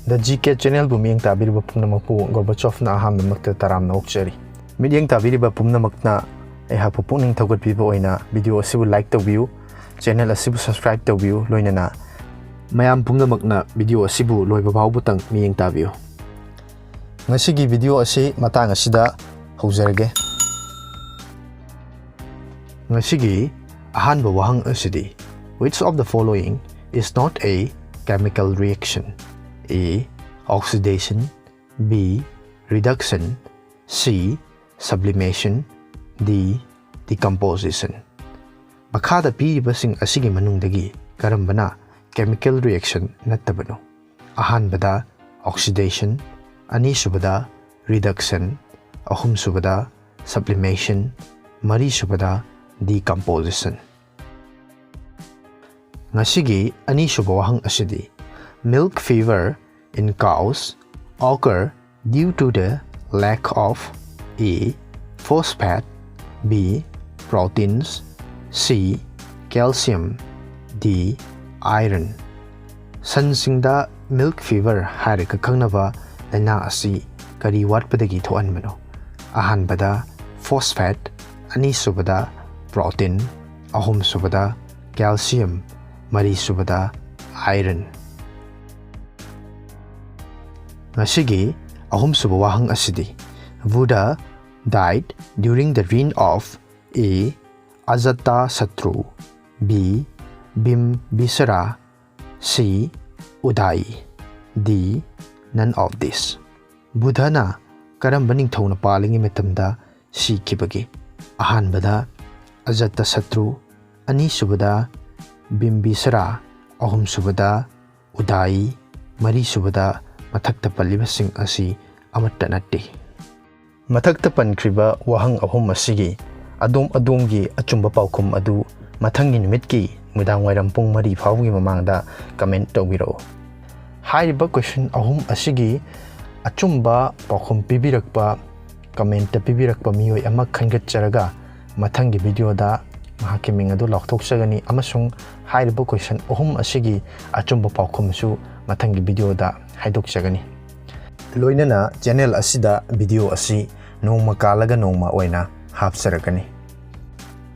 The GK channel bu miyeng tabiriba pumnamakpu Gorbachov na ahamdamakta taramna okjari. Miyeng tabiriba pumnamakna aihapu puning thawgatpiba oina video asibu like tawbiu, channel asibu subscribe tawbiu loinana mayam pumnamakna video asibu loiba phawbutang miyeng tabiu. Ngasigi video asi matang asida hawjarage. Ngasigi ahanba wahang asidi. Which of the following is not a chemical reaction? A. Oxidation. B. Reduction. C. Sublimation. D. Decomposition. Makada piribasing asigi manungdagi karambana chemical reaction nattabano. Ahanbada oxidation, anisubada reduction, ahumsubada sublimation, marisubada decomposition. Ngasigi anisuba wahang asidi. Milk fever in cows occur due to the lack of A. Phosphate, B. Proteins, C. Calcium, D. Iron. Sansingda milk fever harika khangnaba laina asi kari watpadagi thoanmano. Ahanbada phosphate, anisubada protein, ahumsubada calcium, marisubada iron. Ngasigi ahumsuba wahang asidi. Buddha died during the reign of A. Ajatasattu, B. Bimbisara, C. Udayi, D. None of this. Buddha na karamba ningthawna palingi matamda sikibagi. Ahanbada Ajatasattu, anisubada Bimbisara, ahumsubada Udayi, marisubada mathakta palibasing asi amatta natte. Mathakta pankriba wahang ahum asigi adom-adomgi achumba paukum adu mathangi numitki mudang wairam pung mari phawgi mamangda comment tawbiro. Hairiba question ahum asigi achumba paukum pibirakpa comment ta pibirakpa miyoi ama khangatcharaga mathangi video da mahaki ming adu laukthokchagani amasung hairiba question ahum asigi achumba paukum su mathangi video da haidokchagani. Loinana channel asida video asi nongma kalaga nongma oina hapsaragani.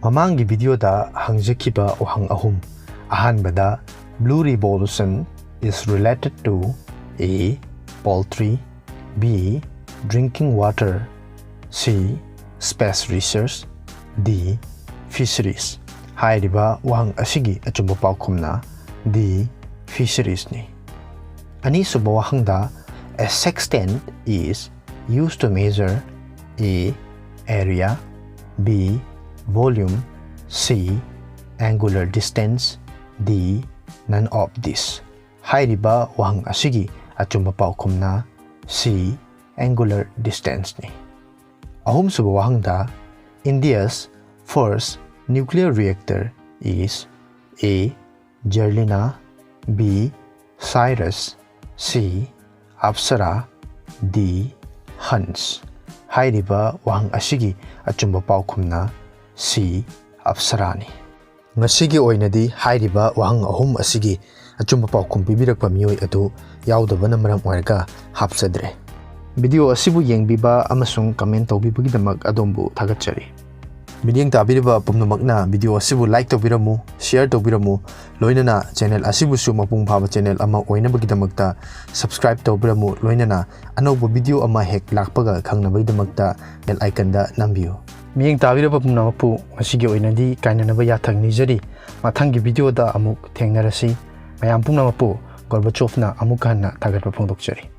Mamangi video da hangjakiba ohang ahum. Ahanbada blue revolution is related to A. Poultry, B. Drinking water, C. Space research, D. Fisheries. Hairiba wahang asigi achumba paukumna D. Fisheries ni. Anisuba wahangda a sextant is used to measure A. Area, B. Volume, C. Angular distance, D. None of this. Hairiba wahang asigi achumba paukumna C. Angular distance ni. Ahumsuba wahangda India's first nuclear reactor is A. Jarlina, B. Cyrus, C. Apsara, D. Hans. Hairiba wahang asigi achumba paukumna C. Apsarani. Ngasigi oinadi hairiba wahang ahum asigi achumba paukum pibirakpa miyoi adu yaudabana maram oiraga hapsadre. Video asibu yengbiba amasung comment tawbibagidamak adombu thagatchari. Miyeng tabiriba pumnamakna video asibu like tawbiramu, share tawbiramu, loinana channel asibu su mapung phaba channel ama oinabagidamakta subscribe tawbiramu, loinana anauba video ama hek lakpaga khangnabagidamakta bell icon da nambiu. Miyeng tabiriba pumnamakpu ngasigi oinadi kainanaba yathang nijari mathangi video da amuk thengnarasi mayam pumnamakpu Gorbachov na amuk hanna thagatpa phongdokchari.